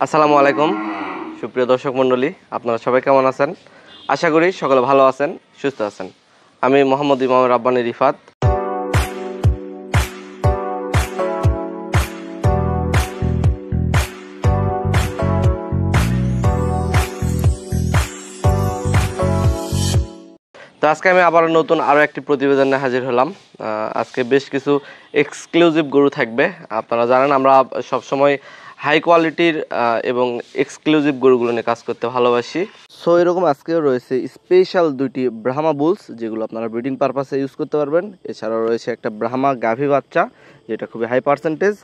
আসসালামু আলাইকুম সুপ্রিয় দর্শক মণ্ডলী, আপনারা সবাই কেমন আছেন? আশা করি সকলে ভালো আছেন, সুস্থ আছেন। আমি মোহাম্মদ ইমাম রাব্বানী রিফাত। তো আজকে আমি আবার নতুন আরও একটি প্রতিবেদনে হাজির হলাম। আজকে বেশ কিছু এক্সক্লুসিভ গরু থাকবে। আপনারা জানেন আমরা সবসময় হাই কোয়ালিটির এবং এক্সক্লুসিভ গরুগুলো নিয়ে কাজ করতে ভালোবাসি। সো এরকম আজকেও রয়েছে স্পেশাল দুইটি ব্রাহ্মা বুলস, যেগুলো আপনারা ব্রিডিং পারপাসে ইউজ করতে পারবেন। এছাড়াও রয়েছে একটা ব্রাহ্মা গাভী বাচ্চা, যেটা খুবই হাই পার্সেন্টেজ।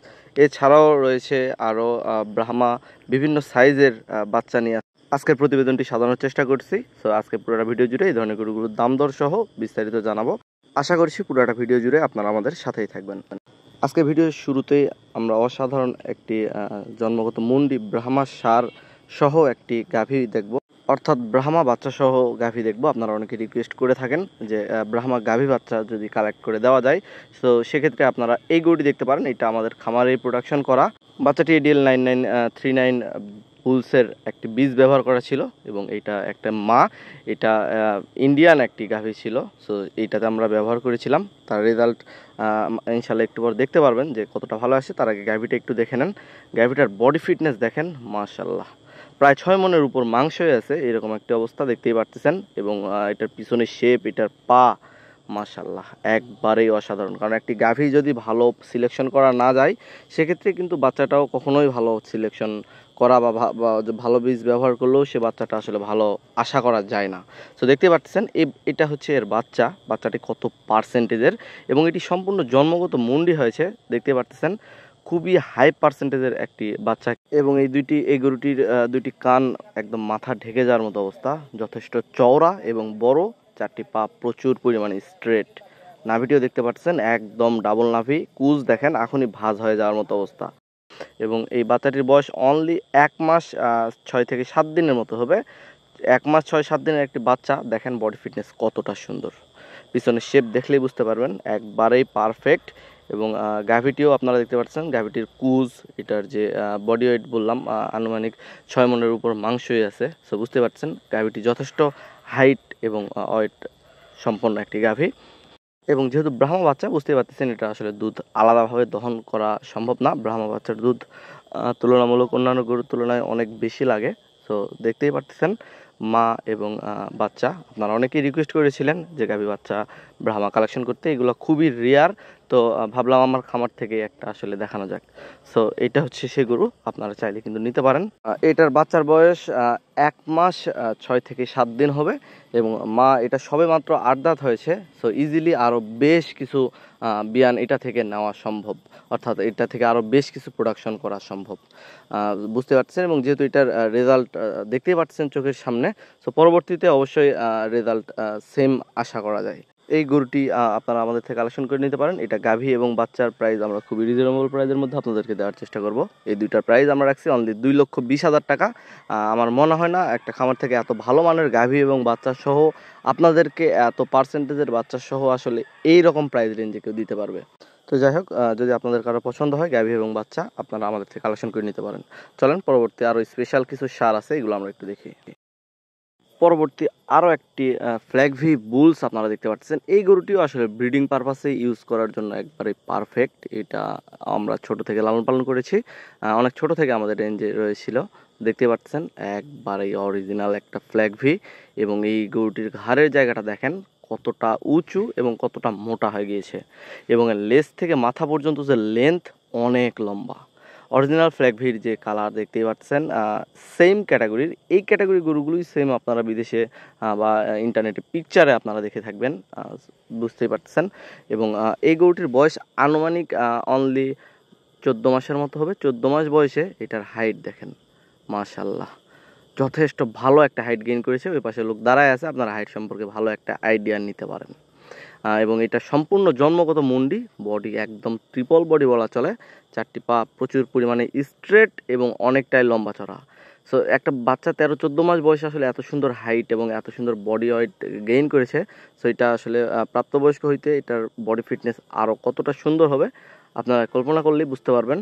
এছাড়াও রয়েছে আরও ব্রাহ্মা বিভিন্ন সাইজের বাচ্চা নিয়ে আজকের প্রতিবেদনটি সাজানোর চেষ্টা করছি। সো আজকে পুরোটা ভিডিও জুড়ে এই ধরনের গরুগুলোর দাম দর সহ বিস্তারিত জানাবো। আশা করছি পুরোটা ভিডিও জুড়ে আপনারা আমাদের সাথেই থাকবেন। আজকে ভিডিওর শুরুতেই আমরা অসাধারণ একটি জন্মগত মুন্ডি ব্রাহ্মা সার সহ একটি গাভী দেখব, অর্থাৎ ব্রাহ্মা বাচ্চা সহ গাভী দেখব। আপনারা অনেকে রিকোয়েস্ট করে থাকেন যে ব্রাহ্মা গাভী বাচ্চা যদি কালেক্ট করে দেওয়া যায়, তো সেক্ষেত্রে আপনারা এই গরুটি দেখতে পারেন। এটা আমাদের খামারেই প্রোডাকশন করা। বাচ্চাটি এডিএল 9939 বুলসের একটি বীজ ব্যবহার করা ছিল, এবং এটা একটা মা, এটা ইন্ডিয়ান একটি গাভী ছিল। সো এইটাতে আমরা ব্যবহার করেছিলাম। তার রেজাল্ট ইনশাল্লাহ একটু পর দেখতে পারবেন যে কতটা ভালো আসে। তার আগে গাভীটা একটু দেখে নেন। গাভীটার বডি ফিটনেস দেখেন, মাশাল্লাহ, প্রায় 6 মণের উপর মাংসই আছে, এরকম একটি অবস্থা দেখতেই পারতেছেন। এবং এটার পিছনের শেপ, এটার পা, মাশাল্লাহ একবারেই অসাধারণ। কারণ একটি গাভী যদি ভালো সিলেকশন করা না যায়, সেক্ষেত্রে কিন্তু বাচ্চাটাও কখনোই ভালো সিলেকশন করা বা ভালো বীজ ব্যবহার করলেও সে বাচ্চাটা আসলে ভালো আশা করা যায় না। তো দেখতে পাচ্ছেন এটা হচ্ছে এর বাচ্চাটি কত পার্সেন্টেজের, এবং এটি সম্পূর্ণ জন্মগত মুন্ডি হয়েছে। দেখতে পাচ্ছেন খুবই হাই পার্সেন্টেজের একটি বাচ্চা। এবং এই গরুটির দুইটি কান একদম মাথা ঢেকে যাওয়ার মতো অবস্থা, যথেষ্ট চওড়া এবং বড়। চারটি পা প্রচুর পরিমাণে স্ট্রেট। নাভিটিও দেখতে পাচ্ছেন একদম ডাবল নাভি। কুজ দেখেন এখনই ভাঁজ হয়ে যাওয়ার মতো অবস্থা। এবং এই বাচ্চাটির বয়স অনলি 1 মাস 6 থেকে 7 দিনের মতো হবে। 1 মাস 6-7 দিনের একটি বাচ্চা, দেখেন বডি ফিটনেস কতটা সুন্দর। পিছনের শেপ দেখলেই বুঝতে পারবেন, একবারেই পারফেক্ট। এবং গাভিটিও আপনারা দেখতে পাচ্ছেন, গাভিটির কুজ, এটার যে বডি ওয়েট বললাম আনুমানিক 6 মণের উপর মাংসই আছে। সো বুঝতে পারছেন গাভিটি যথেষ্ট হাইট এবং ওয়েট সম্পন্ন একটি গাভী। এবং যেহেতু ব্রাহ্মা বাচ্চা, বুঝতে পারতেছেন এটা আসলে দুধ আলাদাভাবে দহন করা সম্ভব না। ব্রাহ্মা বাচ্চার দুধ তুলনামূলক অন্যান্য গরুর তুলনায় অনেক বেশি লাগে। তো দেখতেই পারতেছেন মা এবং বাচ্চা। আপনারা অনেকেই রিকোয়েস্ট করেছিলেন যে গাভী বাচ্চা ব্রাহ্মা কালেকশন করতে, এগুলো খুবই রেয়ার। তো ভাবলাম আমার খামার থেকে একটা আসলে দেখানো যাক। সো এটা হচ্ছে সে গরু, আপনারা চাইলে কিন্তু নিতে পারেন। এটার বাচ্চার বয়স 1 মাস 6 থেকে 7 দিন হবে, এবং মা এটা সবে মাত্র 8 দাঁত হয়েছে। সো ইজিলি আরও বেশ কিছু বিয়ান এটা থেকে নেওয়া সম্ভব, অর্থাৎ এটা থেকে আরও বেশ কিছু প্রোডাকশন করা সম্ভব, বুঝতে পারছেন। এবং যেহেতু এটার রেজাল্ট দেখতেই পাচ্ছেন চোখের সামনে, সো পরবর্তীতে অবশ্যই রেজাল্ট সেম আশা করা যায়। এই গরুটি আপনারা আমাদের থেকে কালেকশন করে নিতে পারেন। এটা গাভী এবং বাচ্চার প্রাইস আমরা খুবই রিজনেবল প্রাইসের মধ্যে আপনাদেরকে দেওয়ার চেষ্টা করব। এই দুইটার প্রাইস আমরা রাখছি অনলি 2,20,000 টাকা। আমার মনে হয় না একটা খামার থেকে এত ভালো মানের গাভী এবং বাচ্চা সহ আপনাদেরকে এত পার্সেন্টেজের বাচ্চা সহ আসলে এই রকম প্রাইস রেঞ্জে কেউ দিতে পারবে। তো যাই হোক, যদি আপনাদের কারো পছন্দ হয় গাভী এবং বাচ্চা, আপনারা আমাদের থেকে কালেকশন করে নিতে পারেন। চলেন পরবর্তী আরও স্পেশাল কিছু সার আছে, এগুলো আমরা একটু দেখি। পরবর্তী আরও একটি ফ্ল্যাগভি বুলস আপনারা দেখতে পাচ্ছেন। এই গরুটিও আসলে ব্রিডিং পারপাসে ইউজ করার জন্য একবারে পারফেক্ট। এটা আমরা ছোট থেকে লালন পালন করেছি, অনেক ছোট থেকে আমাদের রেঞ্জে রয়েছিল। দেখতে পাচ্ছেন একবারেই অরিজিনাল একটা ফ্ল্যাগভি। এবং এই গরুটির ঘাড়ের জায়গাটা দেখেন কতটা উঁচু এবং কতটা মোটা হয়ে গিয়েছে, এবং এর লেজ থেকে মাথা পর্যন্ত যে লেন্থ অনেক লম্বা। অরিজিনাল ফ্ল্যাগভির যে কালার দেখতেই পাচ্ছেন, সেম ক্যাটাগরির এই ক্যাটাগরি গরুগুলোই সেম আপনারা বিদেশে বা ইন্টারনেটে পিকচারে আপনারা দেখে থাকবেন, বুঝতেই পারতেছেন। এবং এই গরুটির বয়স আনুমানিক অনলি 14 মাসের মতো হবে। 14 মাস বয়সে এটার হাইট দেখেন, মাশাল্লাহ যথেষ্ট ভালো একটা হাইট গেইন করেছে। ওই পাশে লোক দাঁড়ায় আছে, আপনারা হাইট সম্পর্কে ভালো একটা আইডিয়া নিতে পারেন। এবং এটা সম্পূর্ণ জন্মগত মুন্ডি, বডি একদম ট্রিপল বডি বলা চলে। 4টি পা প্রচুর পরিমাণে স্ট্রেট এবং অনেকটাই লম্বা চড়া। সো একটা বাচ্চা 13-14 মাস বয়সে আসলে এত সুন্দর হাইট এবং এত সুন্দর বডি ওয়েট গেইন করেছে। সো এটা আসলে প্রাপ্তবয়স্ক হইতে এটার বডি ফিটনেস আরও কতটা সুন্দর হবে আপনারা কল্পনা করলেই বুঝতে পারবেন,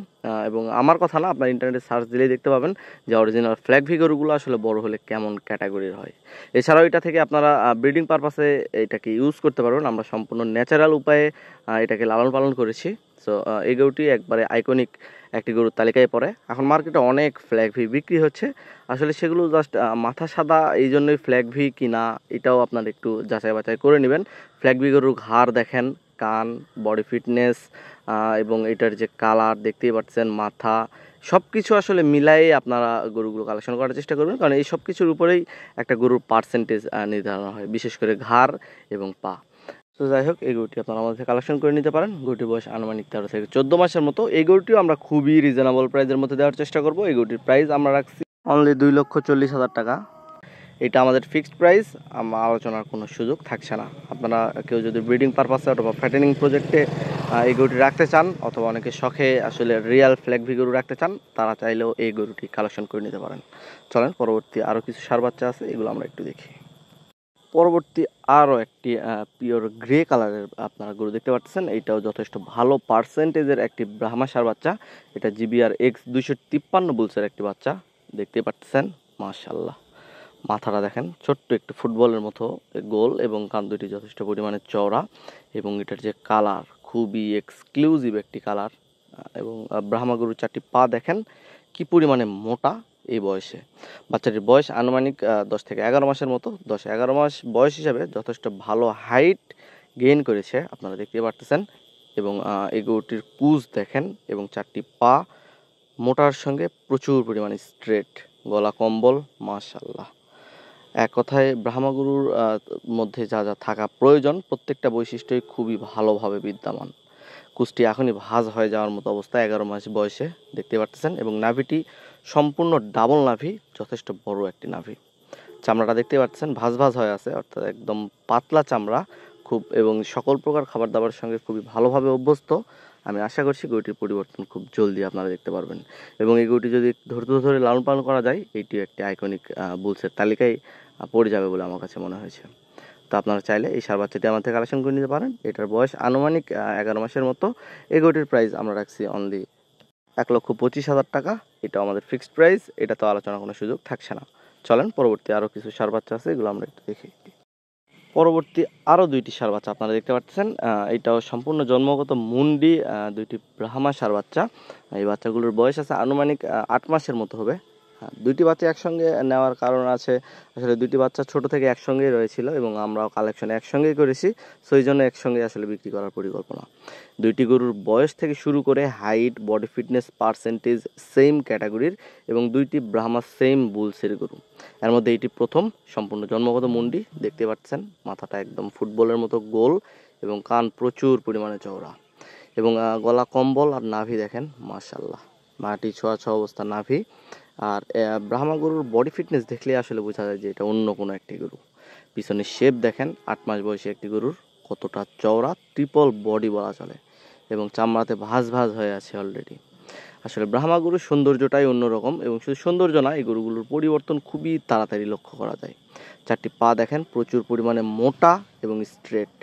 এবং আমার কথা না, আপনার ইন্টারনেটে সার্চ দিলেই দেখতে পাবেন যে অরিজিনাল ফ্ল্যাগ ভি গরুগুলো আসলে বড় হলে কেমন ক্যাটাগরির হয়। এছাড়াও এটা থেকে আপনারা ব্রিডিং পারপাসে এটাকে ইউজ করতে পারবেন। আমরা সম্পূর্ণ ন্যাচারাল উপায়ে এটাকে লালন পালন করেছি। সো এই গরুটি একবারে আইকনিক একটি গরুর তালিকায় পড়ে। এখন মার্কেটে অনেক ফ্ল্যাগ ভি বিক্রি হচ্ছে, আসলে সেগুলো জাস্ট মাথা সাদা এই জন্যই ফ্ল্যাগ ভি কিনা এটাও আপনার একটু যাচাই বাছাই করে নেবেন। ফ্ল্যাগ ভি গরুর ঘাড় দেখেন, কান, বডি ফিটনেস এবং এটার যে কালার দেখতেই পাচ্ছেন, মাথা, সব কিছু আসলে মিলাই আপনারা গরুগুলো কালেকশন করার চেষ্টা করবেন, কারণ এই সব কিছুর উপরেই একটা গরুর পার্সেন্টেজ নির্ধারণ হয়, বিশেষ করে ঘাড় এবং পা। তো যাই হোক, এই গরুটি আপনারা আমাদের কালেকশন করে নিতে পারেন। গরুটির বয়স আনুমানিক 13 থেকে 14 মাসের মতো। এই গরুটিও আমরা খুবই রিজনেবল প্রাইসের মধ্যে দেওয়ার চেষ্টা করব। এই গরুটির প্রাইস আমরা রাখছি অনলি 2,40,000 টাকা। এটা আমাদের ফিক্সড প্রাইস, আলোচনার কোনো সুযোগ থাকছে না। আপনারা কেউ যদি ব্রিডিং পারপাসে অথবা ফ্যাটেনিং প্রজেক্টে এই গরুটি রাখতে চান, অথবা অনেকে শখে আসলে রিয়াল ফ্ল্যাগ ভি গরু রাখতে চান, তারা চাইলেও এই গরুটি কালেকশন করে নিতে পারেন। চলেন পরবর্তী আরও কিছু ষাঁড় বাচ্চা আছে, এগুলো আমরা একটু দেখি। পরবর্তী আরও একটি পিওর গ্রে কালারের আপনারা গরু দেখতে পাচ্ছেন। এইটাও যথেষ্ট ভালো পার্সেন্টেজের একটি ব্রাহ্মা ষাঁড় বাচ্চা। এটা GBR X253 বুলসের একটি বাচ্চা, দেখতে পাচ্ছেন। মাশাআল্লাহ, মাথাটা দেখেন, ছোট্ট একটু ফুটবলের মতো গোল, এবং কান দুটি যথেষ্ট পরিমাণে চওড়া, এবং এটার যে কালার খুবই এক্সক্লুসিভ একটি কালার। এবং ব্রাহ্মা গরুর 4টি পা দেখেন কি পরিমাণে মোটা। এই বয়সে বাচ্চাটির বয়স আনুমানিক 10 থেকে 11 মাসের মতো। 10-11 মাস বয়স হিসাবে যথেষ্ট ভালো হাইট গেইন করেছে, আপনারা দেখতে পারতেছেন। এবং এই গরুটির কুজ দেখেন, এবং 4টি পা মোটার সঙ্গে প্রচুর পরিমাণে স্ট্রেট, গলা কম্বল, মাশাআল্লাহ। এক কথায় ব্রাহ্মা গরুর মধ্যে যা যা থাকা প্রয়োজন প্রত্যেকটা বৈশিষ্ট্যই খুবই ভালোভাবে বিদ্যমান। কুষ্টি এখনই ভাঁজ হয়ে যাওয়ার মতো অবস্থা 11 মাস বয়সে, দেখতে পাচ্ছেন। এবং নাভিটি সম্পূর্ণ ডাবল নাভি, যথেষ্ট বড় একটি নাভি। চামড়াটা দেখতে পাচ্ছেন ভাঁজ ভাঁজ হয়ে আছে, অর্থাৎ একদম পাতলা চামড়া খুব, এবং সকল প্রকার খাবার দাবারের সঙ্গে খুবই ভালোভাবে অভ্যস্ত। আমি আশা করছি গরুটির পরিবর্তন খুব জলদি আপনারা দেখতে পারবেন। এবং এই গরুটি যদি ধৈর্য ধরে লালন পালন করা যায়, এইটিও একটি আইকনিক বুলসের তালিকায় পড়ে যাবে বলে আমার কাছে মনে হয়েছে। তো আপনারা চাইলে এই ষাঁড় বাচ্চাটি আমাদের কালেকশন করে নিতে পারেন। এটার বয়স আনুমানিক 11 মাসের মতো। এই গরুটির প্রাইস আমরা রাখছি অনলি 1,25,000 টাকা। এটা আমাদের ফিক্সড প্রাইস, এটা তো আলোচনা কোনো সুযোগ থাকছে না। চলেন পরবর্তী আরও কিছু ষাঁড় বাচ্চা আছে, এগুলো আমরা একটু দেখি। পরবর্তী আরও 2টি ষাঁড় বাচ্চা আপনারা দেখতে পাচ্ছেন। এটাও সম্পূর্ণ জন্মগত মুন্ডি 2টি ব্রাহ্মা ষাঁড় বাচ্চা। এই বাচ্চাগুলোর বয়স আছে আনুমানিক 8 মাসের মতো হবে। 2টি বাচ্চা একসঙ্গে নেওয়ার কারণ আছে, আসলে 2টি বাচ্চা ছোট থেকে একসঙ্গেই রয়েছিল, এবং আমরাও কালেকশন একসঙ্গেই করেছি, সেই জন্য একসঙ্গে আসলে বিক্রি করার পরিকল্পনা। 2টি গরুর বয়স থেকে শুরু করে height, body fitness percentage same ক্যাটাগরির, এবং 2টি ব্রাহ্মা সেম বুলসের গরু। এর মধ্যে এটি প্রথম সম্পূর্ণ জন্মগত মুন্ডি, দেখতে পাচ্ছেন। মাথাটা একদম ফুটবলের মতো গোল, এবং কান প্রচুর পরিমাণে চওড়া, এবং গলা কম্বল, আর নাভি দেখেন, মাশাআল্লাহ, মাটি ছোঁয়া ছোঁয়া অবস্থা নাভি। আর ব্রাহ্মা গরুর বডি ফিটনেস দেখলে আসলে বোঝা যায় যে এটা অন্য কোনো একটি গরু। পিছনের শেপ দেখেন, 8 মাস বয়সী একটি গরুর কতটা চওড়া, ট্রিপল বডি বলা চলে, এবং চামড়াতে ভাঁজ ভাঁজ হয়ে আছে অলরেডি। আসলে ব্রাহ্মা গরুর সৌন্দর্যটাই অন্যরকম, এবং শুধু সৌন্দর্য না, এই গরুগুলোর পরিবর্তন খুবই তাড়াতাড়ি লক্ষ্য করা যায়। 4টি পা দেখেন প্রচুর পরিমাণে মোটা এবং স্ট্রেট।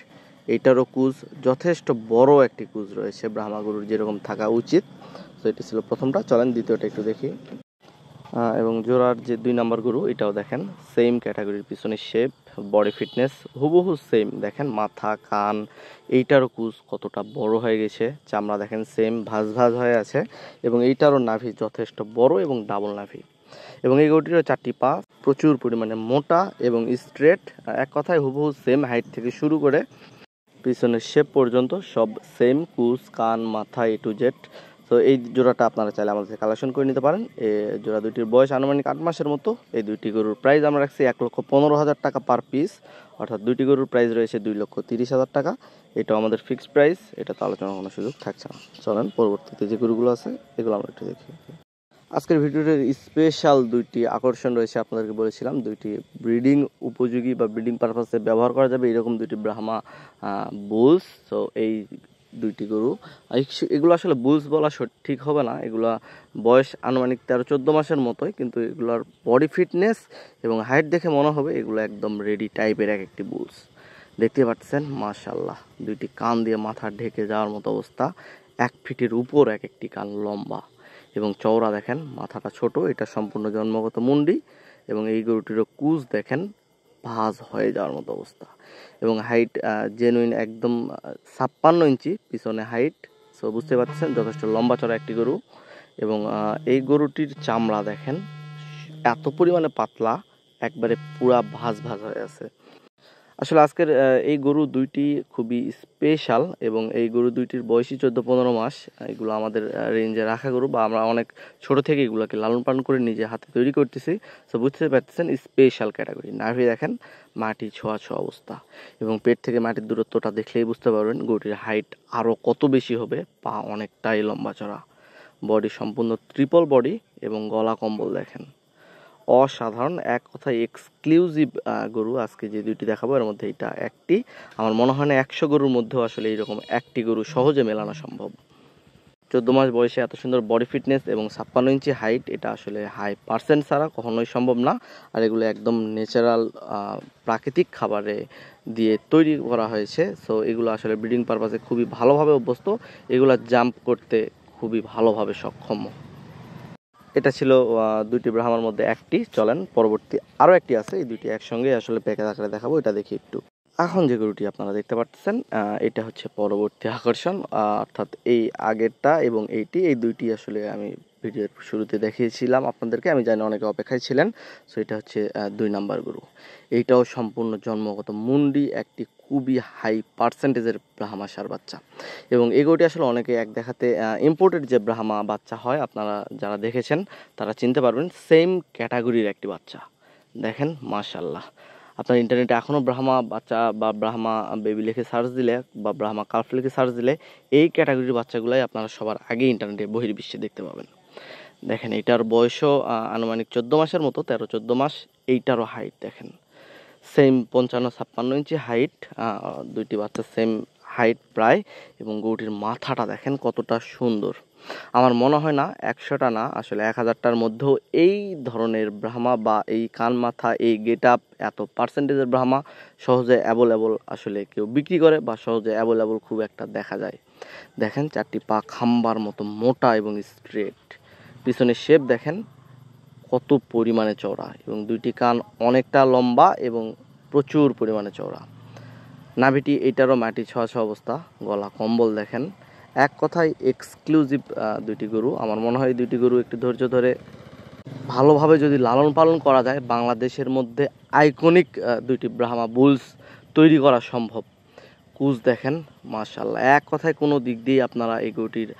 এইটারও কুজ যথেষ্ট বড় একটি কুজ রয়েছে, ব্রাহ্মা গরুর যেরকম থাকা উচিত। তো এটি ছিল প্রথমটা, চলেন দ্বিতীয়টা একটু দেখি। এবং জোড়ার যে 2 নম্বর গরু, এটাও দেখেন সেম ক্যাটাগরির, পিছনের শেপ, বডি ফিটনেস হুবহু সেম। দেখেন মাথা, কান, এইটারও কুজ কতটা বড় হয়ে গেছে, চামড়া দেখেন সেম ভাঁজ ভাঁজ হয়ে আছে, এবং এইটারও নাভি যথেষ্ট বড় এবং ডাবল নাভি। এবং এই গরুটিরও 4টি পা প্রচুর পরিমাণে মোটা এবং স্ট্রেট, এক কথায় হুবহু সেম, হাইট থেকে শুরু করে পিছনের শেপ পর্যন্ত সব সেম, কুচ, কান, মাথা, A to Z। তো এই জোড়াটা আপনারা চাইলে আমাদের কালেকশন করে নিতে পারেন। এই জোড়া দুটির বয়স আনুমানিক 8 মাসের মতো। এই 2টি গরুর প্রাইস আমরা রাখছি 1,15,000 টাকা পার পিস, অর্থাৎ 2টি গরুর প্রাইস রয়েছে 2,30,000 টাকা। এটাও আমাদের ফিক্সড প্রাইস, এটা তো আলোচনার কোনো সুযোগ থাকছে না। চলেন পরবর্তীতে যে গরুগুলো আছে এগুলো আমরা একটু দেখি। আজকের ভিডিওটির স্পেশাল 2টি আকর্ষণ রয়েছে, আপনাদেরকে বলেছিলাম 2টি ব্রিডিং উপযোগী বা ব্রিডিং পারপাসে ব্যবহার করা যাবে এরকম 2টি ব্রাহ্মা বুলস। তো এই 2টি গরু, এগুলো আসলে বুলস বলা ঠিক হবে না, এগুলা বয়স আনুমানিক 13-14 মাসের মতোই, কিন্তু এগুলোর বডি ফিটনেস এবং হাইট দেখে মনে হবে এগুলো একদম রেডি টাইপের একটি বুলস। দেখতে পাচ্ছেন মাশাআল্লাহ, 2টি কান দিয়ে মাথা ঢেকে যাওয়ার মতো অবস্থা, 1 ফিটের উপর এক একটি কান লম্বা এবং চওড়া দেখেন, মাথাটা ছোট, এটা সম্পূর্ণ জন্মগত মুন্ডি এবং এই গরুটিরও কুচ দেখেন ভাঁজ হয়ে যাওয়ার মতো অবস্থা এবং হাইট জেনুইন একদম 56 ইঞ্চি পিছনে হাইট। সো বুঝতে পারছেন যথেষ্ট লম্বা চড়া একটি গরু এবং এই গরুটির চামড়া দেখেন এত পরিমাণে পাতলা, একবারে পুরা ভাঁজ হয়ে আছে। আসলে আজকের এই গরু দুইটি খুবই স্পেশাল এবং এই গরু দুইটির বয়সই 14-15 মাস। এগুলো আমাদের রেঞ্জে রাখা গরু বা আমরা অনেক ছোট থেকে এগুলোকে লালন পালন করে নিজে হাতে তৈরি করতেছি। সো বুঝতে পারতেছেন স্পেশাল ক্যাটাগরি। নাভি দেখেন মাটি ছোঁয়া অবস্থা এবং পেট থেকে মাটির দূরত্বটা দেখলেই বুঝতে পারবেন গরুটির হাইট আরও কত বেশি হবে। পা অনেকটাই লম্বা চড়া, বডি সম্পূর্ণ ট্রিপল বডি এবং গলা কম্বল দেখেন অসাধারণ, এক কথায় এক্সক্লুসিভ গরু। আজকে যে দুইটি দেখাবো এর মধ্যে এটা একটি। আমার মনে হয় না 100 গরুর মধ্যেও আসলে এইরকম একটি গরু সহজে মেলানো সম্ভব। 14 মাস বয়সে এত সুন্দর বডি ফিটনেস এবং 56 ইঞ্চি হাইট, এটা আসলে হাই পার্সেন্ট ছাড়া কখনোই সম্ভব না। আর এগুলো একদম ন্যাচারাল প্রাকৃতিক খাবারে দিয়ে তৈরি করা হয়েছে। সো এগুলো আসলে ব্রিডিং পারপাসে খুবই ভালোভাবে অভ্যস্ত, এগুলো জাম্প করতে খুবই ভালোভাবে সক্ষম। এটা ছিল দুইটি ব্রাহ্মার মধ্যে একটি। চলেন পরবর্তী আরও একটি আছে, এই দুইটি একসঙ্গে আসলে প্যাকেজ আকারে দেখাবো, এটা দেখি একটু। এখন যে গরুটি আপনারা দেখতে পাচ্ছেন এটা হচ্ছে পরবর্তী আকর্ষণ, অর্থাৎ এই আগেরটা এবং এই দুইটি আসলে আমি ভিডিওর শুরুতে দেখিয়েছিলাম আপনাদেরকে, আমি জানি অনেকে অপেক্ষায় ছিলেন। সো এটা হচ্ছে 2 নাম্বার গরু। এইটাও সম্পূর্ণ জন্মগত মুন্ডি, একটি খুবই হাই পার্সেন্টেজের ব্রাহ্মা সার বাচ্চা এবং এই গরুটি আসলে অনেকে এক দেখাতে ইম্পোর্টেড যে ব্রাহ্মা বাচ্চা হয়, আপনারা যারা দেখেছেন তারা চিনতে পারবেন সেম ক্যাটাগরির একটি বাচ্চা। দেখেন মাশাল্লাহ, আপনার ইন্টারনেটে এখনও ব্রাহ্মা বাচ্চা বা ব্রাহ্মা বেবি লিখে সার্চ দিলে বা ব্রাহ্মা কালফ লিখে সার্চ দিলে এই ক্যাটাগরির বাচ্চাগুলাই আপনারা সবার আগে ইন্টারনেটে বহির্বিশ্বে দেখতে পাবেন। দেখেন এইটার বয়সও আনুমানিক 14 মাসের মতো, 13-14 মাস। এইটারও হাইট দেখেন সেম 55-56 ইঞ্চি হাইট, দুইটি বাচ্চা সেম হাইট প্রায় এবং গরুটির মাথাটা দেখেন কতটা সুন্দর। আমার মনে হয় না 100টা না, আসলে 1000টার মধ্যেও এই ধরনের ব্রাহ্মা বা এই কান মাথা এই গেট আপ এত পার্সেন্টেজের ব্রাহ্মা সহজে অ্যাভেলেবল আসলে কেউ বিক্রি করে বা সহজে অ্যাভেলেবল খুব একটা দেখা যায়। দেখেন 4টি পা খাম্বার মতো মোটা এবং স্ট্রেট, পিছনের শেপ দেখেন কত পরিমাণে চওড়া এবং দুইটি কান অনেকটা লম্বা এবং প্রচুর পরিমাণে চওড়া। নাভিটি এইটারও মাটি ছোঁয়া অবস্থা, গলা কম্বল দেখেন, এক কথায় এক্সক্লুসিভ দুইটি গরু। আমার মনে হয় দুইটি গরু একটু ধৈর্য ধরে ভালোভাবে যদি লালন পালন করা যায় বাংলাদেশের মধ্যে আইকনিক দুইটি ব্রাহ্মা বুলস তৈরি করা সম্ভব। কুচ দেখেন মাশাআল্লাহ, এক কথায় কোনো দিক দিয়ে আপনারা এই গরুটির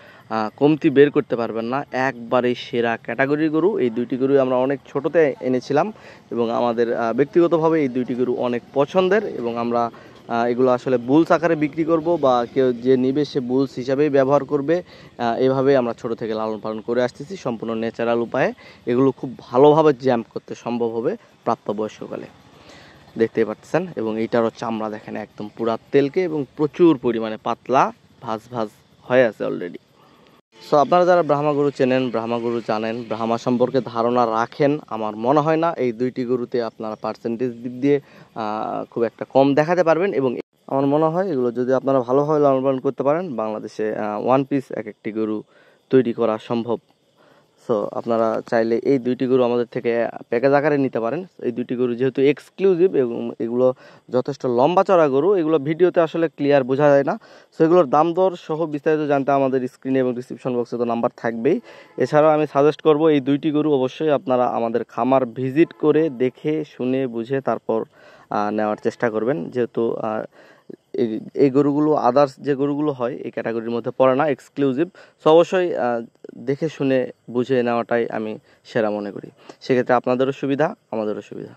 কমতি বের করতে পারবেন না, একবারে সেরা ক্যাটাগরির গরু। এই দুইটি গরু আমরা অনেক ছোটোতে এনেছিলাম এবং আমাদের ব্যক্তিগতভাবে এই দুইটি গরু অনেক পছন্দের এবং আমরা এগুলো আসলে বুলস আকারে বিক্রি করব বা কেউ যে নিবে সে বুলস হিসাবেই ব্যবহার করবে, এভাবেই আমরা ছোট থেকে লালন পালন করে আসতেছি সম্পূর্ণ ন্যাচারাল উপায়ে। এগুলো খুব ভালোভাবে জ্যাম্প করতে সম্ভব হবে প্রাপ্তবয়স্ককালে, দেখতেই পাচ্ছেন। এবং এইটারও চামড়া দেখেন একদম পুরা তেলকে এবং প্রচুর পরিমাণে পাতলা, ভাজ হয়ে আছে অলরেডি। সো আপনারা যারা ব্রাহ্মা গরু চেনেন, ব্রাহ্মা গরু জানেন, ব্রাহ্মা সম্পর্কে ধারণা রাখেন, আমার মনে হয় না এই দুইটি গরুতে আপনারা পার্সেন্টেজ দিক দিয়ে খুব একটা কম দেখাতে পারবেন এবং আমার মনে হয় এগুলো যদি আপনারা ভালোভাবে লালন পালন করতে পারেন বাংলাদেশে 1 পিস এক একটি গরু তৈরি করা সম্ভব। সো আপনারা চাইলে এই দুইটি গরু আমাদের থেকে প্যাকেজ আকারে নিতে পারেন। এই দুইটি গরু যেহেতু এক্সক্লুসিভ এবং এগুলো যথেষ্ট লম্বা চড়া গরু, এগুলো ভিডিওতে আসলে ক্লিয়ার বোঝা যায় না। সো এগুলোর দাম দর সহ বিস্তারিত জানতে আমাদের স্ক্রিনে এবং ডিসক্রিপশন বক্সে তো নাম্বার থাকবেই। এছাড়াও আমি সাজেস্ট করব এই দুইটি গরু অবশ্যই আপনারা আমাদের খামার ভিজিট করে দেখে শুনে বুঝে তারপর নেওয়ার চেষ্টা করবেন, যেহেতু এই গরুগুলো আদার্স যে গরুগুলো হয় এই ক্যাটাগরির মধ্যে পড়ে না, এক্সক্লুসিভ। সো অবশ্যই দেখে শুনে বুঝে নেওয়াটাই আমি সেরা মনে করি, সেক্ষেত্রে আপনাদেরও সুবিধা আমাদেরও সুবিধা।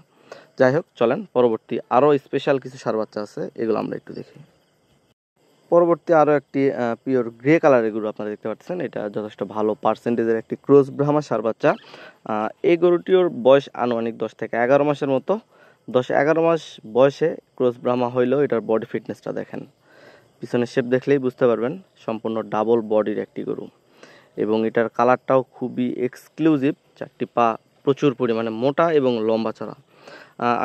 যাই হোক চলেন পরবর্তী আরও স্পেশাল কিছু ষাঁড় বাচ্চা আছে, এগুলো আমরা একটু দেখি। পরবর্তী আরও একটি পিওর গ্রে কালারের গরু আপনারা দেখতে পাচ্ছেন, এটা যথেষ্ট ভালো পার্সেন্টেজের একটি ক্রস ব্রাহ্মা ষাঁড় বাচ্চা। এই গরুটির বয়স আনুমানিক 10 থেকে 11 মাসের মতো। 10-11 মাস বয়সে ক্রস ব্রাহ্মা হইলেও এটার বডি ফিটনেসটা দেখেন, পিছনের শেপ দেখলেই বুঝতে পারবেন সম্পূর্ণ ডাবল বডির একটি গরু এবং এটার কালারটাও খুবই এক্সক্লুসিভ। 4টি পা প্রচুর পরিমাণে মোটা এবং লম্বা চড়া।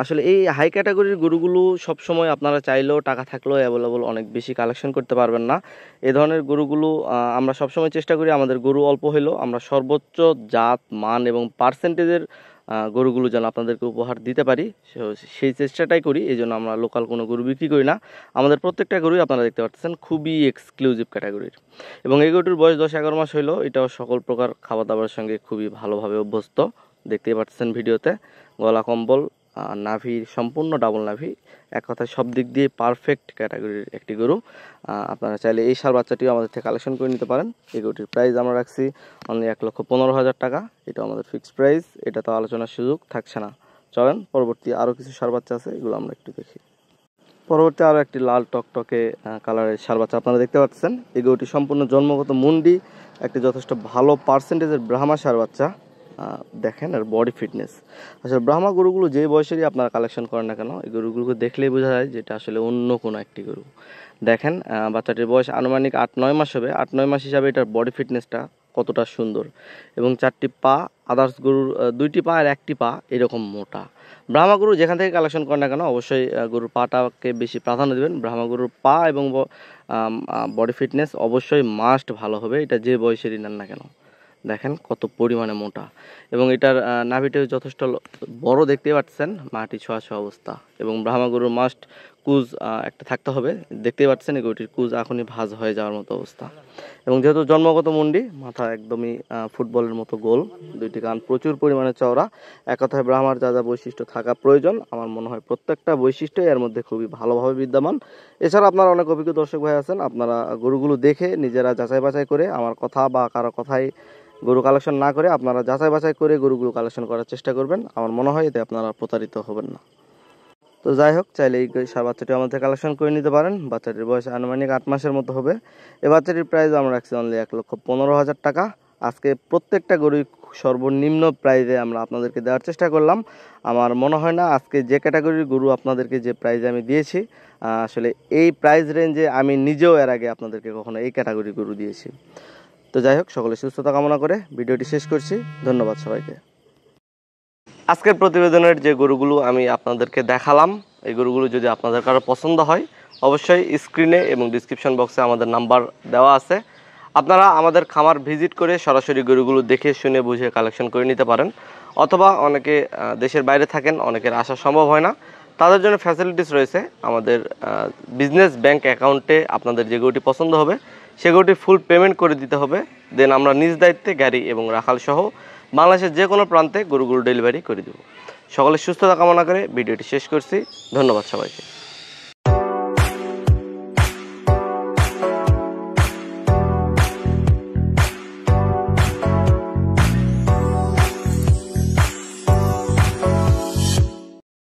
আসলে এই হাই ক্যাটাগরির গরুগুলো সবসময় আপনারা চাইলেও টাকা থাকলেও অ্যাভেলেবল অনেক বেশি কালেকশন করতে পারবেন না। এই ধরনের গরুগুলো আমরা সবসময় চেষ্টা করি আমাদের গরু অল্প হলেও আমরা সর্বোচ্চ জাত মান এবং পার্সেন্টেজের গরুগুলো যেন আপনাদেরকে উপহার দিতে পারি, সেই চেষ্টাটাই করি। এই জন্য আমরা লোকাল কোনো গরু বিক্রি করি না। আমাদের প্রত্যেকটা গরুই আপনারা দেখতে পাচ্ছেন খুবই এক্সক্লুসিভ ক্যাটাগরির, এবং এই গরুটির বয়স 10-11 মাস হইলেও এটাও সকল প্রকার খাবার দাবারের সঙ্গে খুবই ভালোভাবে অভ্যস্ত। দেখতেই পাচ্ছেন ভিডিওতে গলা কম্বল, নাভি সম্পূর্ণ ডাবল নাভি, এক কথায় সব দিক দিয়ে পারফেক্ট ক্যাটাগরির একটি গরু। আপনারা চাইলে এই ষাঁড় বাচ্চাটিও আমাদের থেকে কালেকশন করে নিতে পারেন। এই গরুটির প্রাইস আমরা রাখছি অনলি 1,15,000 টাকা। এটা আমাদের ফিক্সড প্রাইস, এটা তো আলোচনার সুযোগ থাকছে না। চলেন পরবর্তী আরও কিছু ষাঁড় বাচ্চা আছে, এগুলো আমরা একটু দেখি। পরবর্তী আরও একটি লাল টকটকে কালারের ষাঁড় বাচ্চা আপনারা দেখতে পাচ্ছেন। এই গরুটি সম্পূর্ণ জন্মগত মুন্ডি, একটি যথেষ্ট ভালো পার্সেন্টেজের ব্রাহ্মা ষাঁড় বাচ্চা। দেখেন আর বডি ফিটনেস, আসলে ব্রাহ্মা গরুগুলো যে বয়সেরই আপনারা কালেকশন করেন না কেন, এই গরুগুলোকে দেখলেই বোঝা যায় যে এটা আসলে অন্য কোনো একটি গরু। দেখেন বাচ্চাটির বয়স আনুমানিক 8-9 মাস হবে। 8-9 মাস হিসাবে এটার বডি ফিটনেসটা কতটা সুন্দর, এবং 4টি পা আদার্স গরুর 2টি পা আর 1টি পা এরকম মোটা। ব্রাহ্মা গরু যেখান থেকে কালেকশন করেন না কেন অবশ্যই গরুর পাটাকে বেশি প্রাধান্য দেবেন। ব্রাহ্মা গরুর পা এবং বডি ফিটনেস অবশ্যই মাস্ট ভালো হবে, এটা যে বয়সেরই নেন না কেন। দেখেন কত পরিমাণে মোটা, এবং এটার নাভিটাও যথেষ্ট বড় দেখতে পাচ্ছেন, মাটি ছোঁয়া ছোঁয়া অবস্থা। এবং ব্রাহ্মা গরুর মাস্ট কুজ একটা থাকতে হবে। দেখতেই পাচ্ছেন এই গরুটির কুজ এখনই ভাঁজ হয়ে যাওয়ার মতো অবস্থা, এবং যেহেতু জন্মগত মুন্ডি, মাথা একদমই ফুটবলের মতো গোল, 2টি কান প্রচুর পরিমাণে চওড়া। এক কথায় ব্রাহ্মার যা যা বৈশিষ্ট্য থাকা প্রয়োজন, আমার মনে হয় প্রত্যেকটা বৈশিষ্ট্যই এর মধ্যে খুবই ভালোভাবে বিদ্যমান। এছাড়া আপনারা অনেক অভিজ্ঞ দর্শক ভাই আছেন, আপনারা গরুগুলো দেখে নিজেরা যাচাই বাছাই করে, আমার কথা বা কারো কথায় গরু কালেকশন না করে আপনারা যাচাই বাছাই করে গরুগুলো কালেকশন করার চেষ্টা করবেন। আমার মনে হয় এতে আপনারা প্রতারিত হবেন না। তো যাই হোক, চাইলে এই ষাঁড় বাচ্চাটি আমাদের কালেকশন করে নিতে পারেন। বাচ্চাটির বয়স আনুমানিক 8 মাসের মতো হবে। এই বাচ্চাটির প্রাইস আমরা রাখছি অনলি 1,15,000 টাকা। আজকে প্রত্যেকটা গরুই সর্বনিম্ন প্রাইজে আমরা আপনাদেরকে দেওয়ার চেষ্টা করলাম। আমার মনে হয় না আজকে যে ক্যাটাগরির গরু আপনাদেরকে যে প্রাইজে আমি দিয়েছি, আসলে এই প্রাইস রেঞ্জে আমি নিজেও এর আগে আপনাদেরকে কখনো এই ক্যাটাগরির গরু দিয়েছি। তো যাই হোক, সকলে সুস্থতা কামনা করে ভিডিওটি শেষ করছি। ধন্যবাদ সবাইকে। আজকের প্রতিবেদনের যে গরুগুলো আমি আপনাদেরকে দেখালাম, এই গরুগুলো যদি আপনাদের কারো পছন্দ হয় অবশ্যই স্ক্রিনে এবং ডিসক্রিপশন বক্সে আমাদের নাম্বার দেওয়া আছে। আপনারা আমাদের খামার ভিজিট করে সরাসরি গরুগুলো দেখে শুনে বুঝে কালেকশন করে নিতে পারেন, অথবা অনেকে দেশের বাইরে থাকেন, অনেকের আসা সম্ভব হয় না, তাদের জন্য ফ্যাসিলিটিস রয়েছে। আমাদের বিজনেস ব্যাংক অ্যাকাউন্টে আপনাদের যে গরুটি পছন্দ হবে সে গরুটি ফুল পেমেন্ট করে দিতে হবে। দেন আমরা নিজ দায়িত্বে গাড়ি এবং রাখাল সহ বাংলাদেশের যে কোনো প্রান্তে গরুগুলো ডেলিভারি করে দেব। সকলের সুস্থতা কামনা করে ভিডিওটি শেষ করছি। ধন্যবাদ সবাইকে।